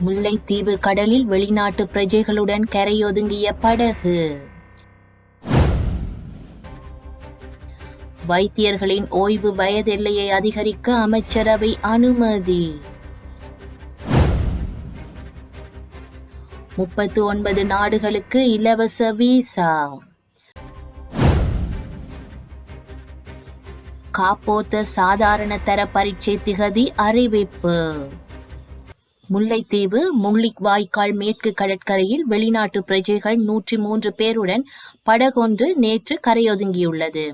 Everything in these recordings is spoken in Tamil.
முல்லைத்தீவு கடலில் வெளிநாட்டு பிரஜைகளுடன் கரையொதுங்கிய படகு. வைத்தியர்களின் ஓய்வு வயதெல்லையை அதிகரிக்க அமைச்சரவை அனுமதி. 39 நாடுகளுக்கு இலவச விசா. காப்போத்த சாதாரண தர பரீட்சை திகதி அறிவிப்பு. முல்லைத்தீவு முள்ளிவாய்க்கால் மேற்கு கடற்கரையில் வெளிநாட்டு பிரஜைகள் 103 பேருடன் படகொன்று நேற்று கரையொதுங்கியுள்ளது.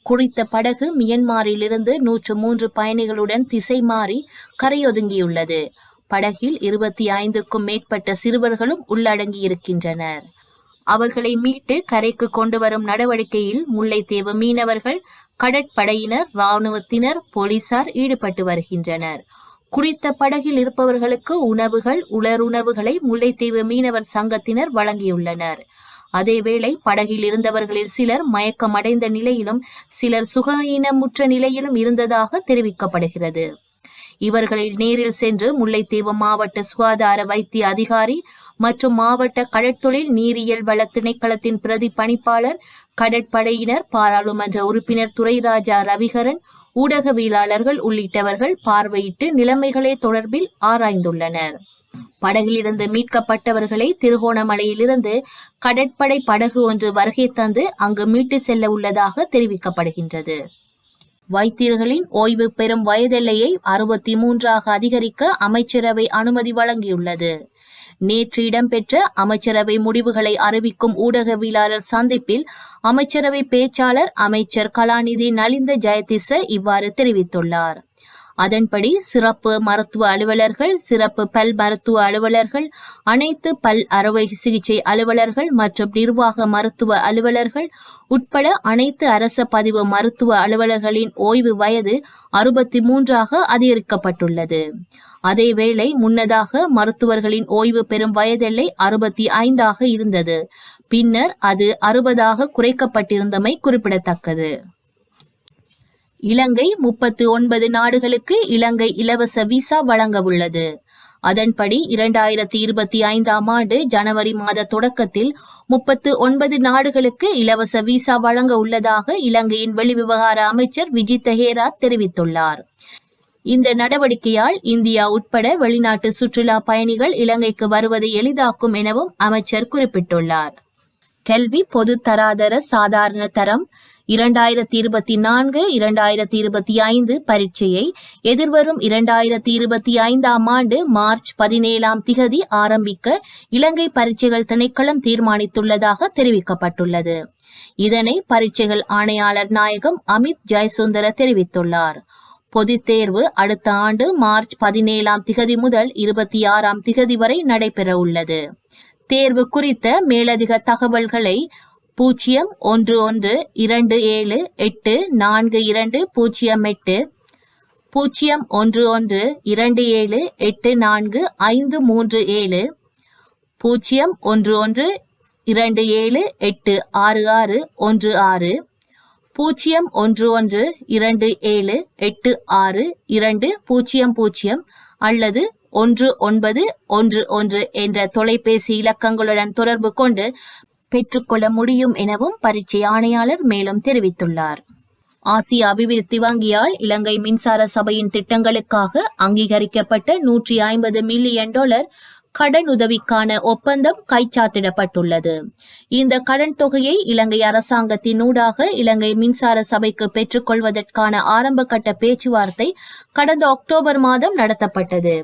குறித்த படகு மியன்மாரிலிருந்து 103 பயணிகளுடன் திசை மாறி கரையொதுங்கியுள்ளது. படகில் 25க்கும் மேற்பட்ட சிறுவர்களும் உள்ளடங்கியிருக்கின்றனர். அவர்களை மீட்டு கரைக்கு கொண்டு வரும் நடவடிக்கையில் முல்லைத்தீவு மீனவர்கள், கடற்படையினர், இராணுவத்தினர், போலீசார் ஈடுபட்டு வருகின்றனர். குறித்த படகில் இருப்பவர்களுக்கு உணவுகள், உலருணவுகளை முல்லைத்தீவு மீனவர் சங்கத்தினர் வழங்கியுள்ளனர். அதேவேளை படகில் இருந்தவர்களில் சிலர் மயக்கமடைந்த நிலையிலும் சிலர் சுகஈனமுற்ற நிலையிலும் இருந்ததாக தெரிவிக்கப்படுகிறது. இவர்களில் நேரில் சென்று முல்லைத்தீவு மாவட்ட சுகாதார வைத்திய அதிகாரி மற்றும் மாவட்ட கடற்தொழில் நீரியல் வள திணைக்களத்தின் பிரதி பணிப்பாளர், கடற்படையினர், பாராளுமன்ற உறுப்பினர் துரைராஜா ரவிகரன், ஊடகவியலாளர்கள் உள்ளிட்டவர்கள் பார்வையிட்டு நிலைமைகளை தொடர்பில் ஆராய்ந்துள்ளனர். படகிலிருந்து மீட்கப்பட்டவர்களை திருகோணமலையிலிருந்து கடற்படை படகு ஒன்று வருகை தந்து அங்கு மீட்டு செல்ல உள்ளதாக தெரிவிக்கப்படுகின்றது. வைத்தியர்களின் ஓய்வு பெறும் வயதெல்லையை 63ஆக அதிகரிக்க அமைச்சரவை அனுமதி வழங்கியுள்ளது. நேற்று இடம்பெற்ற அமைச்சரவை முடிவுகளை அறிவிக்கும் ஊடகவியலாளர் சந்திப்பில் அமைச்சரவை பேச்சாளர் அமைச்சர் கலாநிதி நலிந்த ஜெயதிச இவ்வாறு தெரிவித்துள்ளார். அதன்படி சிறப்பு மருத்துவ அலுவலர்கள், சிறப்பு பல் மருத்துவ அலுவலர்கள், அனைத்து பல் அறுவை சிகிச்சை அலுவலர்கள் மற்றும் நிர்வாக மருத்துவ அலுவலர்கள் உட்பட அனைத்து அரச பதிவு மருத்துவ அலுவலர்களின் ஓய்வு வயது 63ஆக அதிகரிக்கப்பட்டுள்ளது. அதேவேளை முன்னதாக மருத்துவர்களின் ஓய்வு பெறும் வயதெல்லை 65ஆக இருந்தது. பின்னர் அது 60ஆக குறைக்கப்பட்டிருந்தமை குறிப்பிடத்தக்கது. இலங்கை 39 நாடுகளுக்கு இலங்கை இலவச விசா வழங்க உள்ளது. அதன்படி 2025ஆம் ஆண்டு ஜனவரி மாத தொடக்கத்தில் 39 நாடுகளுக்கு இலவச விசா வழங்க உள்ளதாக இலங்கையின் வெளிவிவகார அமைச்சர் விஜித்த ஹேரத் தெரிவித்துள்ளார். இந்த நடவடிக்கையால் இந்தியா உட்பட வெளிநாட்டு சுற்றுலா பயணிகள் இலங்கைக்கு வருவதை எளிதாக்கும் எனவும் அமைச்சர் குறிப்பிட்டுள்ளார். கல்வி பொது தராதர சாதாரண தரம் 2024-2025 பரீட்சையை எதிர்வரும் 2025ஆம் ஆண்டு மார்ச் 17ஆம் திகதி ஆரம்பிக்க இலங்கை பரீட்சைகள் திணைக்களம் தீர்மானித்துள்ளதாக தெரிவிக்கப்பட்டுள்ளது. இதனை பரீட்சைகள் ஆணையாளர் நாயகம் அமித் ஜெயசுந்தர தெரிவித்துள்ளார். பொதுத் தேர்வு அடுத்த ஆண்டு மார்ச் 17ஆம் திகதி முதல் 26ஆம் திகதி வரை நடைபெற உள்ளது. தேர்வு குறித்த மேலதிக தகவல்களை 0112784208 0112784537 0112786616 0112786200 அல்லது 1911 என்ற தொலைபேசி இலக்கங்களுடன் தொடர்பு கொண்டு பெற்றுக்கொள்ள முடியும் எனவும் பரீட்சை ஆணையாளர் மேலும் தெரிவித்துள்ளார். ஆசிய அபிவிருத்தி வங்கியால் இலங்கை மின்சார சபையின் திட்டங்களுக்காக அங்கீகரிக்கப்பட்ட $150 மில்லியன் கடன் உதவிக்கான ஒப்பந்தம் கைச்சாத்திடப்பட்டுள்ளது. இந்த கடன் தொகையை இலங்கை அரசாங்கத்தினூடாக இலங்கை மின்சார சபைக்கு பெற்றுக்கொள்வதற்கான ஆரம்ப கட்ட பேச்சுவார்த்தை கடந்த அக்டோபர் மாதம் நடத்தப்பட்டது.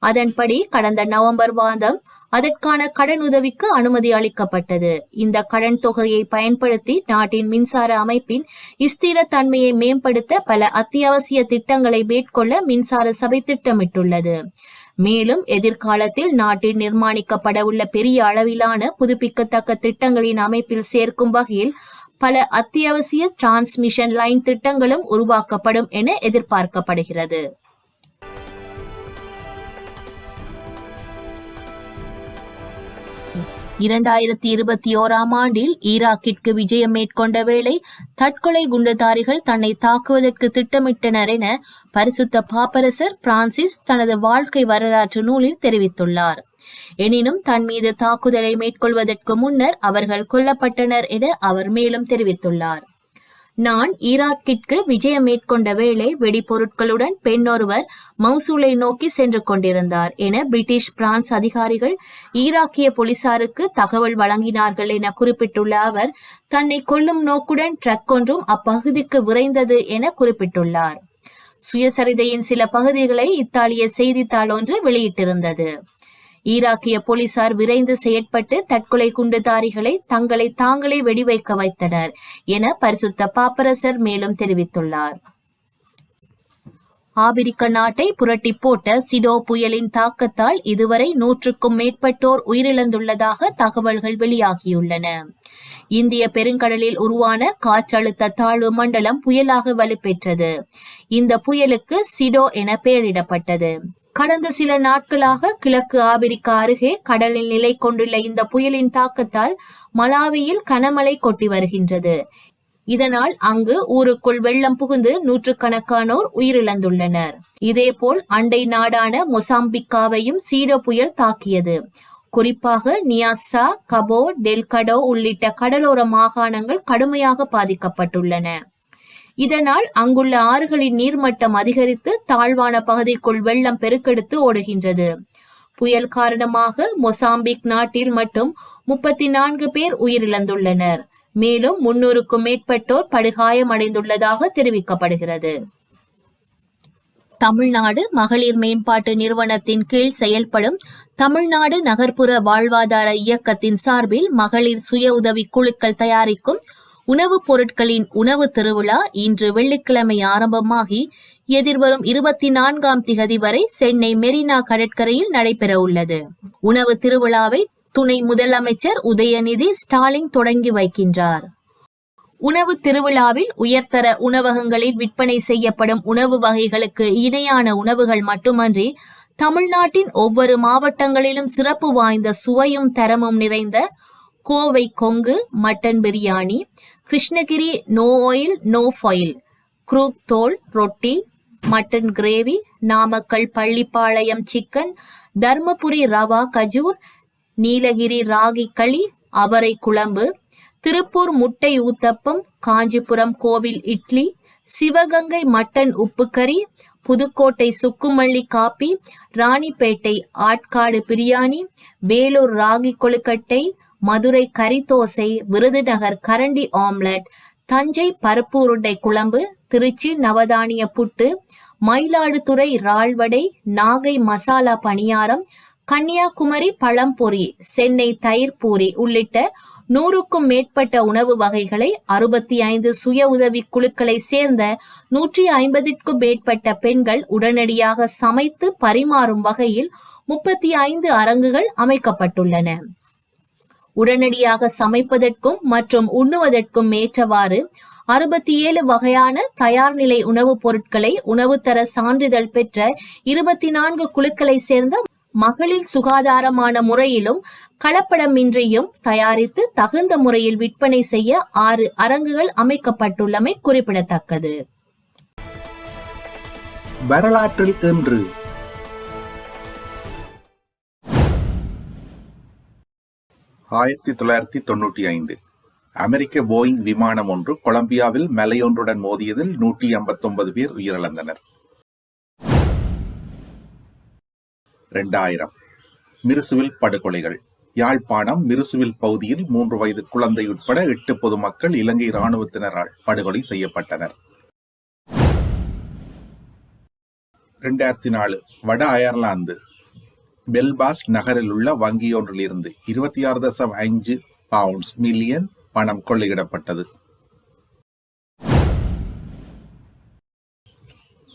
அதன்படி கடந்த நவம்பர் மாதம் அதற்கான கடன் உதவிக்கு அனுமதி அளிக்கப்பட்டது. இந்த கடன் தொகையை பயன்படுத்தி நாட்டின் மின்சார அமைப்பின் ஸ்திர தன்மையை மேம்படுத்த பல அத்தியாவசிய திட்டங்களை மேற்கொள்ள மின்சார சபை திட்டமிட்டுள்ளது. மேலும் எதிர்காலத்தில் நாட்டில் நிர்மாணிக்கப்பட உள்ள பெரிய அளவிலான புதுப்பிக்கத்தக்க திட்டங்களின் அமைப்பில் சேர்க்கும் வகையில் பல அத்தியாவசிய டிரான்ஸ்மிஷன் லைன் திட்டங்களும் உருவாக்கப்படும் என எதிர்பார்க்கப்படுகிறது. 2021 ஆண்டில் ஈராக்கிற்கு விஜயம் மேற்கொண்ட வேளை தற்கொலை குண்டுதாரிகள் தன்னை தாக்குவதற்கு திட்டமிட்டனர் என பரிசுத்த பாப்பரசர் பிரான்சிஸ் தனது வாழ்க்கை வரலாற்று நூலில் தெரிவித்துள்ளார். எனினும் தன் மீது தாக்குதலை மேற்கொள்வதற்கு முன்னர் அவர்கள் கொல்லப்பட்டனர் என அவர் மேலும் தெரிவித்துள்ளார். நான் ஈராக்கிற்கு விஜயம் மேற்கொண்ட வேளை வெடிபொருட்களுடன் பெண்ணொருவர் மௌசூலை நோக்கி சென்று கொண்டிருந்தார் என பிரிட்டிஷ் பிரான்ஸ் அதிகாரிகள் ஈராக்கிய போலீசாருக்கு தகவல் வழங்கினார்கள் என குறிப்பிட்டுள்ள அவர் தன்னை கொல்லும் நோக்குடன் ட்ரக் ஒன்றும் அப்பகுதிக்கு விரைந்தது என குறிப்பிட்டுள்ளார். சுயசரிதையின் சில பகுதிகளை இத்தாலிய செய்தித்தாள் ஒன்று வெளியிட்டிருந்தது. ஈராக்கிய போலீசார் விரைந்து செயற்பட்டு தற்கொலை குண்டுதாரிகளை தங்களை தாங்களே வெடிவைக்க வைத்தனர் என பரிசுத்த பாப்பரசர் மேலும் தெரிவித்துள்ளார். ஆபிரிக்க நாட்டை புரட்டி போட்ட சிடோ புயலின் தாக்கத்தால் இதுவரை 100க்கும் மேற்பட்டோர் உயிரிழந்துள்ளதாக தகவல்கள் வெளியாகியுள்ளன. இந்திய பெருங்கடலில் உருவான காற்றழுத்த தாழ்வு மண்டலம் புயலாக வலுப்பெற்றது. இந்த புயலுக்கு சிடோ என பெயரிடப்பட்டது. கடந்த சில நாட்களாக கிழக்கு ஆபிரிக்கா அருகே கடலில் நிலை கொண்டுள்ள இந்த புயலின் தாக்கத்தால் மலாவியில் கனமழை கொட்டி வருகின்றது. இதனால் அங்கு ஊருக்குள் வெள்ளம் புகுந்து நூற்றுக்கணக்கானோர் உயிரிழந்துள்ளனர். இதேபோல் அண்டை நாடான மொசாம்பிக்காவையும் சீடோ புயல் தாக்கியது. குறிப்பாக நியாசா, கபோ டெல்கடோ உள்ளிட்ட கடலோர மாகாணங்கள் கடுமையாக பாதிக்கப்பட்டுள்ளன. இதனால் அங்குள்ள ஆறுகளின் நீர்மட்டம் அதிகரித்து தாழ்வான பகுதிக்குள் வெள்ளம் பெருக்கெடுத்து ஓடுகின்றது. புயல் காரணமாக மொசாம்பிக் நாட்டில் மட்டும் 34 பேர் உயிரிழந்துள்ளனர். மேலும் 300க்கும் மேற்பட்டோர் படுகாயமடைந்துள்ளதாக தெரிவிக்கப்படுகிறது. தமிழ்நாடு மகளிர் மேம்பாட்டு நிறுவனத்தின் கீழ் செயல்படும் தமிழ்நாடு நகர்ப்புற வாழ்வாதார இயக்கத்தின் சார்பில் மகளிர் சுய உதவி குழுக்கள் தயாரிக்கும் உணவுப் பொருட்களின் உணவு திருவிழா இன்று வெள்ளிக்கிழமை ஆரம்பமாகி எதிர்வரும் 24ஆம் திகதி வரை சென்னை மெரினா கடற்கரையில் நடைபெற உள்ளது. உணவு திருவிழாவை துணை முதலமைச்சர் உதயநிதி ஸ்டாலின் தொடங்கி வைக்கின்றார். உணவு திருவிழாவில் உயர்தர உணவகங்களில் விற்பனை செய்யப்படும் உணவு வகைகளுக்கு இணையான உணவுகள் மட்டுமன்றி தமிழ்நாட்டின் ஒவ்வொரு மாவட்டங்களிலும் சிறப்பு வாய்ந்த சுவையும் தரமும் நிறைந்த Kovai Kongu mutton biryani, Krishnagiri no oil no foil குரூக் தோல் ரொட்டி, mutton gravy, Namakkal Pallipalayam chicken, Dharmapuri ரவா கஜூர், நீலகிரி ராகி களி, அவரை குழம்பு, திருப்பூர் முட்டை ஊத்தப்பம், காஞ்சிபுரம் கோவில் இட்லி, சிவகங்கை மட்டன் உப்புக்கறி, புதுக்கோட்டை சுக்குமல்லி காப்பி, ராணிப்பேட்டை ஆட்காடு பிரியாணி, வேலூர் ராகி கொழுக்கட்டை, மதுரை கரிதோசை, விருதுநகர் கரண்டி ஆம்லெட், தஞ்சை பருப்பு உருண்டை குழம்பு, திருச்சி நவதானிய புட்டு, மயிலாடுதுறை ரால்வடை, நாகை மசாலா பணியாரம், கன்னியாகுமரி பழம்பொரி, சென்னை தயிர் பூரி உள்ளிட்ட 100க்கும் மேற்பட்ட உணவு வகைகளை 65 சுய உதவி குழுக்களை சேர்ந்த 150க்கும் மேற்பட்ட பெண்கள் உடனடியாக சமைத்து பரிமாறும் வகையில் 35 அரங்குகள் அமைக்கப்பட்டுள்ளன. உடனடியாக சமைப்பதற்கும் மற்றும் உண்ணுவதற்கும் ஏற்றவாறு 67 வகையான தயார்நிலை உணவுப் பொருட்களை உணவுத்தர சான்றிதழ் பெற்ற 24 குழுக்களை சேர்ந்த மகளிர் சுகாதாரமான முறையிலும் கலப்படமின்றியும் தயாரித்து தகுந்த முறையில் விற்பனை செய்ய 6 அரங்குகள் அமைக்கப்பட்டுள்ளமை குறிப்பிடத்தக்கது. வரலாற்றில் இன்று 1995 அமெரிக்க போயிங் விமானம் ஒன்று கொலம்பியாவில் மலையொன்றுடன் மோதியதில் 189 பேர் உயிரிழந்தனர். 2000 மிருசுவில் படுகொலைகள். யாழ்ப்பாணம் மிருசுவில் பகுதியில் 3 வயது குழந்தை உட்பட 8 பொதுமக்கள் இலங்கை இராணுவத்தினரால் படுகொலை செய்யப்பட்டனர். 2004 வட அயர்லாந்து பெல்பாஸ்ட் நகரில் உள்ள வங்கியொன்றிலிருந்து 26.5 பவுண்ட்ஸ் மில்லியன் பணம் கொள்ளையிடப்பட்டது.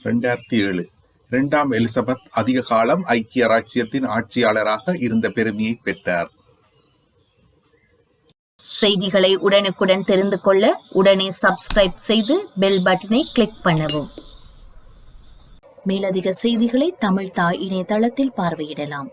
2007 இரண்டாம் எலிசபெத் அதிக காலம் ஐக்கிய ராச்சியத்தின் ஆட்சியாளராக இருந்த பெருமையை பெற்றார். செய்திகளை உடனுக்குடன் தெரிந்து கொள்ள உடனே சப்ஸ்கிரைப் செய்து பெல் பட்டனை கிளிக் பண்ணவும். மேலதிக செய்திகளை தமிழ் தாய் இணையதளத்தில் பார்வையிடலாம்.